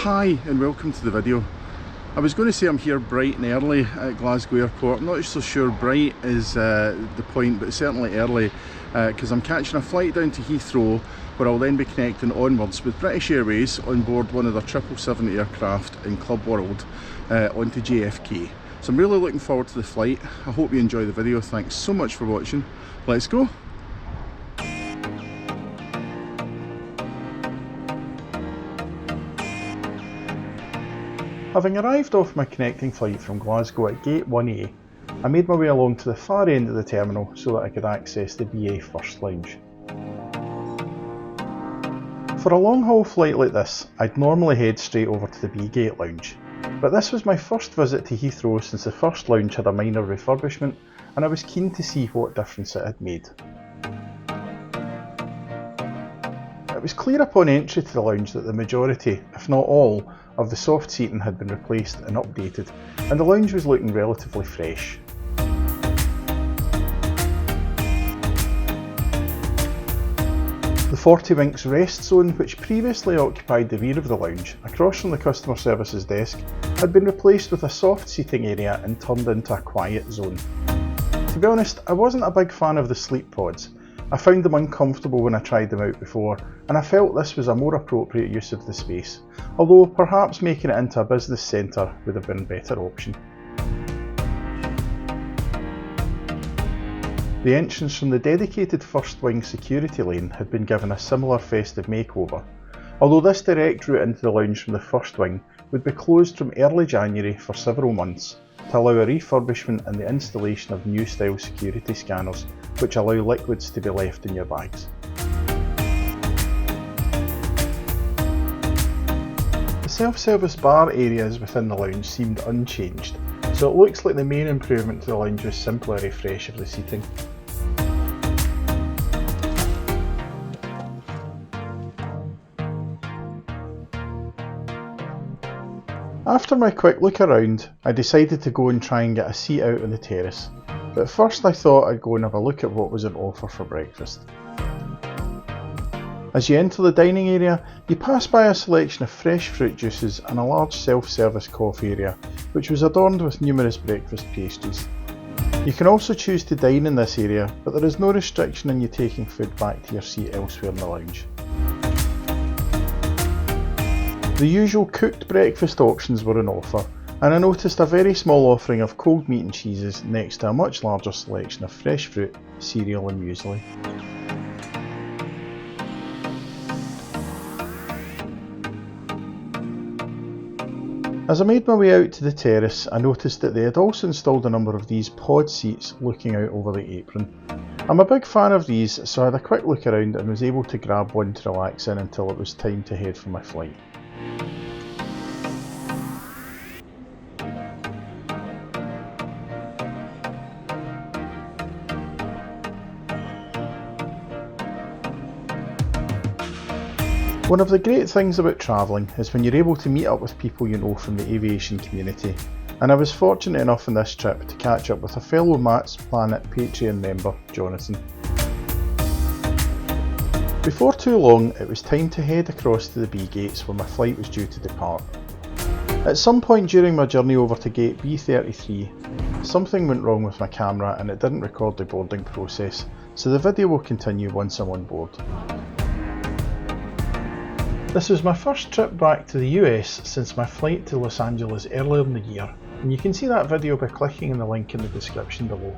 Hi and welcome to the video. I was going to say I'm here bright and early at Glasgow Airport. I'm not so sure bright is the point, but certainly early because I'm catching a flight down to Heathrow where I'll then be connecting onwards with British Airways on board one of their 777 aircraft in Club World onto JFK. So I'm really looking forward to the flight. I hope you enjoy the video. Thanks so much for watching. Let's go. Having arrived off my connecting flight from Glasgow at Gate 1A, I made my way along to the far end of the terminal so that I could access the BA First Lounge. For a long haul flight like this, I'd normally head straight over to the B Gate Lounge, but this was my first visit to Heathrow since the First Lounge had a minor refurbishment, and I was keen to see what difference it had made. It was clear upon entry to the lounge that the majority, if not all, of the soft seating had been replaced and updated, and the lounge was looking relatively fresh. The 40 Winks rest zone, which previously occupied the rear of the lounge, across from the customer services desk, had been replaced with a soft seating area and turned into a quiet zone. To be honest, I wasn't a big fan of the sleep pods. I found them uncomfortable when I tried them out before, and I felt this was a more appropriate use of the space, although perhaps making it into a business centre would have been a better option. The entrance from the dedicated First Wing security lane had been given a similar festive makeover, although this direct route into the lounge from the First Wing would be closed from early January for several months to allow a refurbishment and the installation of new style security scanners which allow liquids to be left in your bags. The self-service bar areas within the lounge seemed unchanged, so it looks like the main improvement to the lounge was simply a refresh of the seating. After my quick look around, I decided to go and try and get a seat out on the terrace, but first I thought I'd go and have a look at what was on offer for breakfast. As you enter the dining area, you pass by a selection of fresh fruit juices and a large self-service coffee area, which was adorned with numerous breakfast pastries. You can also choose to dine in this area, but there is no restriction on you taking food back to your seat elsewhere in the lounge. The usual cooked breakfast options were on offer, and I noticed a very small offering of cold meat and cheeses next to a much larger selection of fresh fruit, cereal and muesli. As I made my way out to the terrace, I noticed that they had also installed a number of these pod seats looking out over the apron. I'm a big fan of these, so I had a quick look around and was able to grab one to relax in until it was time to head for my flight. One of the great things about travelling is when you're able to meet up with people you know from the aviation community, and I was fortunate enough on this trip to catch up with a fellow Matt's Planet Patreon member, Jonathan. Before too long, it was time to head across to the B gates where my flight was due to depart. At some point during my journey over to gate B33, something went wrong with my camera and it didn't record the boarding process, so the video will continue once I'm on board. This was my first trip back to the US since my flight to Los Angeles earlier in the year, and you can see that video by clicking on the link in the description below.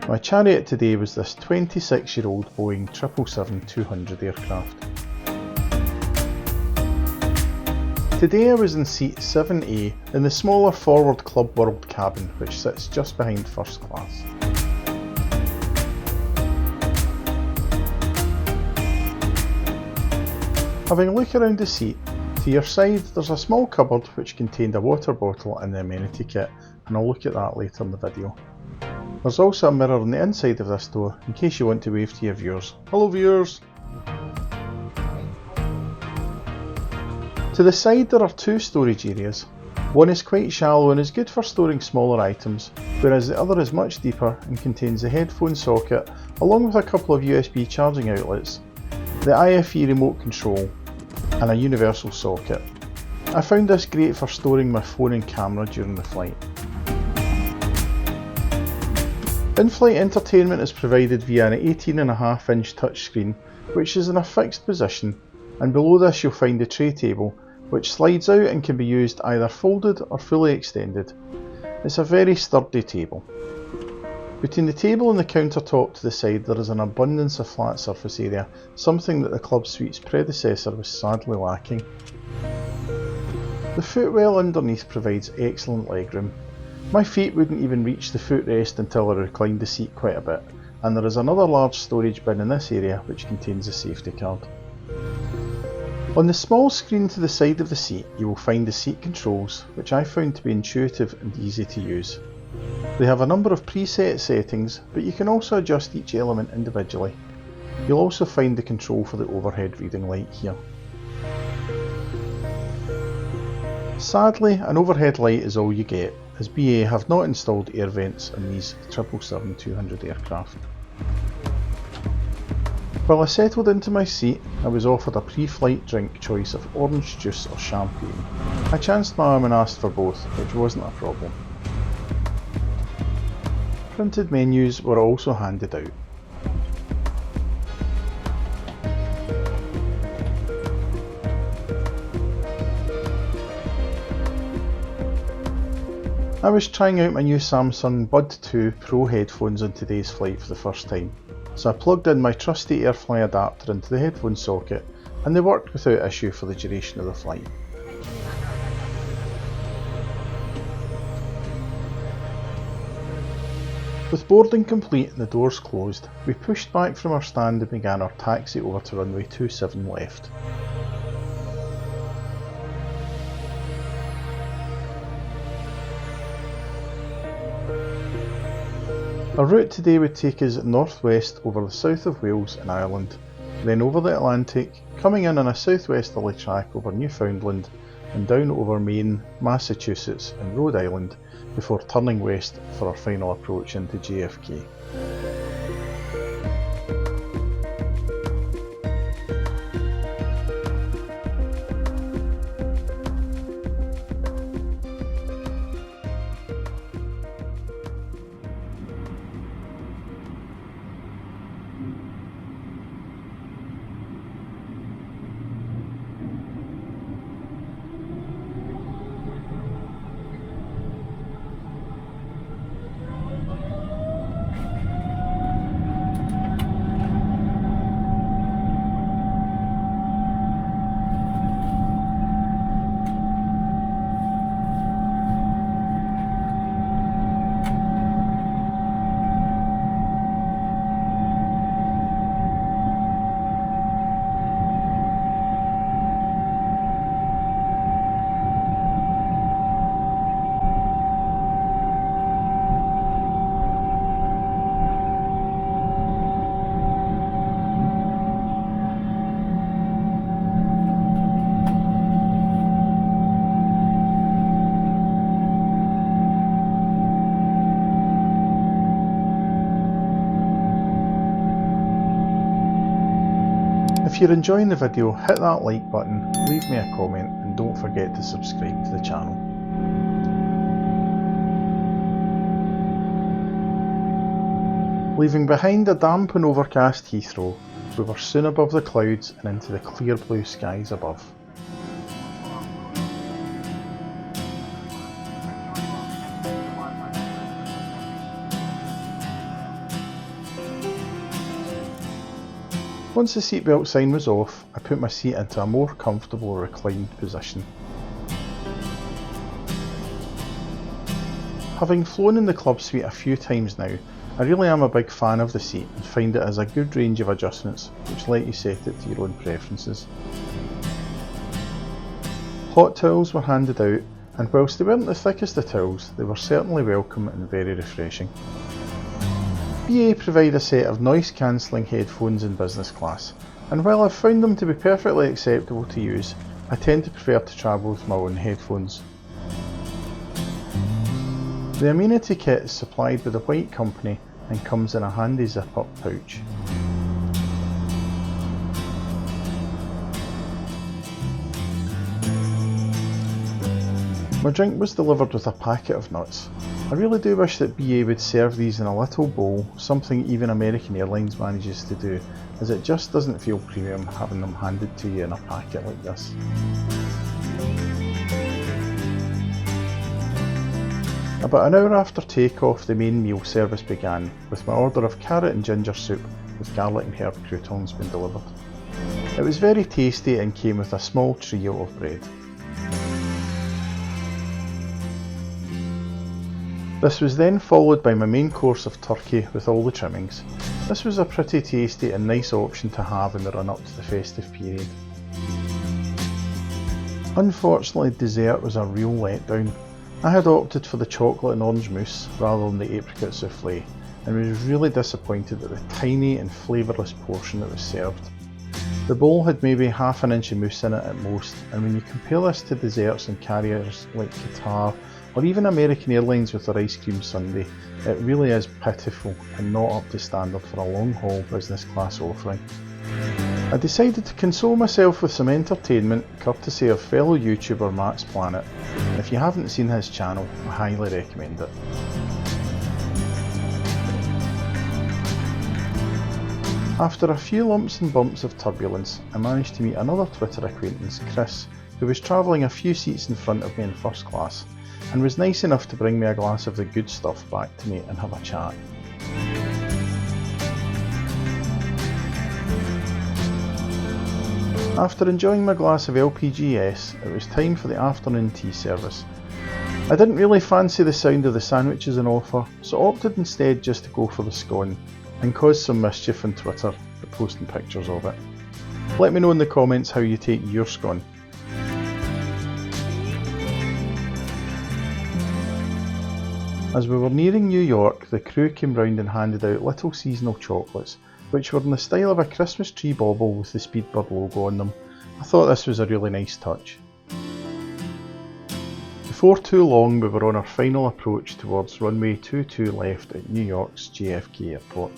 My chariot today was this 26-year-old Boeing 777-200 aircraft. Today I was in seat 7A in the smaller forward Club World cabin, which sits just behind first class. Having a look around the seat, to your side there's a small cupboard which contained a water bottle and the amenity kit, and I'll look at that later in the video. There's also a mirror on the inside of this door in case you want to wave to your viewers. Hello viewers! To the side there are two storage areas. One is quite shallow and is good for storing smaller items, whereas the other is much deeper and contains a headphone socket along with a couple of USB charging outlets. the IFE remote control and a universal socket. I found this great for storing my phone and camera during the flight. In-flight entertainment is provided via an 18.5-inch touchscreen which is in a fixed position, and below this you'll find the tray table which slides out and can be used either folded or fully extended. It's a very sturdy table. Between the table and the countertop to the side there is an abundance of flat surface area, something that the Club Suite's predecessor was sadly lacking. The footwell underneath provides excellent legroom. My feet wouldn't even reach the footrest until I reclined the seat quite a bit, and there is another large storage bin in this area which contains a safety card. On the small screen to the side of the seat you will find the seat controls, which I found to be intuitive and easy to use. They have a number of preset settings, but you can also adjust each element individually. You'll also find the control for the overhead reading light here. Sadly, an overhead light is all you get, as BA have not installed air vents in these 777-200 aircraft. While I settled into my seat, I was offered a pre-flight drink choice of orange juice or champagne. I chanced my arm and asked for both, which wasn't a problem. Printed menus were also handed out. I was trying out my new Samsung Bud 2 Pro headphones on today's flight for the first time, so I plugged in my trusty AirFly adapter into the headphone socket and they worked without issue for the duration of the flight. With boarding complete and the doors closed, we pushed back from our stand and began our taxi over to runway 27 left. Our route today would take us northwest over the south of Wales and Ireland, then over the Atlantic, coming in on a southwesterly track over Newfoundland and down over Maine, Massachusetts and Rhode Island before turning west for our final approach into JFK. If you're enjoying the video, hit that like button, leave me a comment and don't forget to subscribe to the channel. Leaving behind a damp and overcast Heathrow, we were soon above the clouds and into the clear blue skies above. Once the seatbelt sign was off, I put my seat into a more comfortable reclined position. Having flown in the Club Suite a few times now, I really am a big fan of the seat and find it has a good range of adjustments which let you set it to your own preferences. Hot towels were handed out, and whilst they weren't the thickest of towels, they were certainly welcome and very refreshing. BA provide a set of noise cancelling headphones in business class, and while I've found them to be perfectly acceptable to use, I tend to prefer to travel with my own headphones. The amenity kit is supplied by the White Company and comes in a handy zip-up pouch. My drink was delivered with a packet of nuts. I really do wish that BA would serve these in a little bowl, something even American Airlines manages to do, as it just doesn't feel premium having them handed to you in a packet like this. About an hour after takeoff, the main meal service began, with my order of carrot and ginger soup with garlic and herb croutons being delivered. It was very tasty and came with a small trio of bread. This was then followed by my main course of turkey with all the trimmings. This was a pretty tasty and nice option to have in the run up to the festive period. Unfortunately, dessert was a real letdown. I had opted for the chocolate and orange mousse rather than the apricot souffle, and was really disappointed at the tiny and flavourless portion that was served. The bowl had maybe half an inch of mousse in it at most, and when you compare this to desserts and carriers like Qatar or even American Airlines with their ice cream sundae, it really is pitiful and not up to standard for a long haul business class offering. I decided to console myself with some entertainment courtesy of fellow YouTuber Max Planet, and if you haven't seen his channel, I highly recommend it. After a few lumps and bumps of turbulence, I managed to meet another Twitter acquaintance, Chris, who was travelling a few seats in front of me in first class, and was nice enough to bring me a glass of the good stuff back to me and have a chat. After enjoying my glass of LPGS, it was time for the afternoon tea service. I didn't really fancy the sound of the sandwiches on offer, so opted instead just to go for the scone, and caused some mischief on Twitter by posting pictures of it. Let me know in the comments how you take your scone. As we were nearing New York, the crew came round and handed out little seasonal chocolates, which were in the style of a Christmas tree bauble with the Speedbird logo on them. I thought this was a really nice touch. Before too long, we were on our final approach towards runway 22 left at New York's JFK Airport.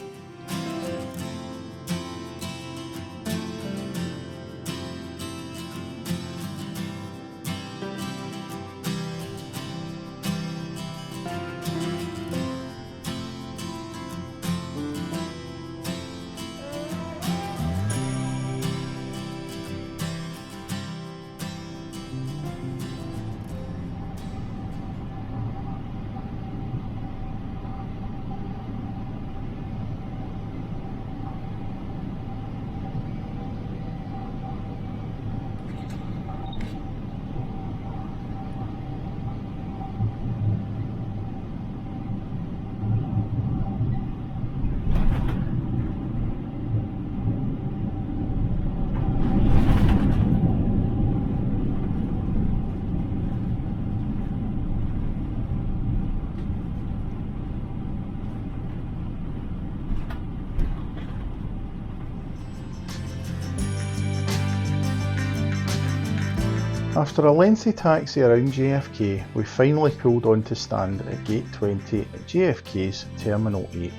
After a lengthy taxi around JFK, we finally pulled on to stand at Gate 20 at JFK's Terminal 8.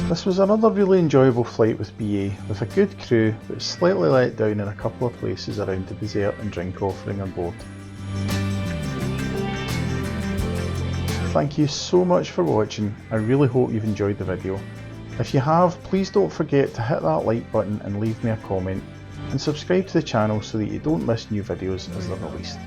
This was another really enjoyable flight with BA, with a good crew but slightly let down in a couple of places around the dessert and drink offering on board. Thank you so much for watching. I really hope you've enjoyed the video. If you have, please don't forget to hit that like button and leave me a comment, and subscribe to the channel so that you don't miss new videos as they're released.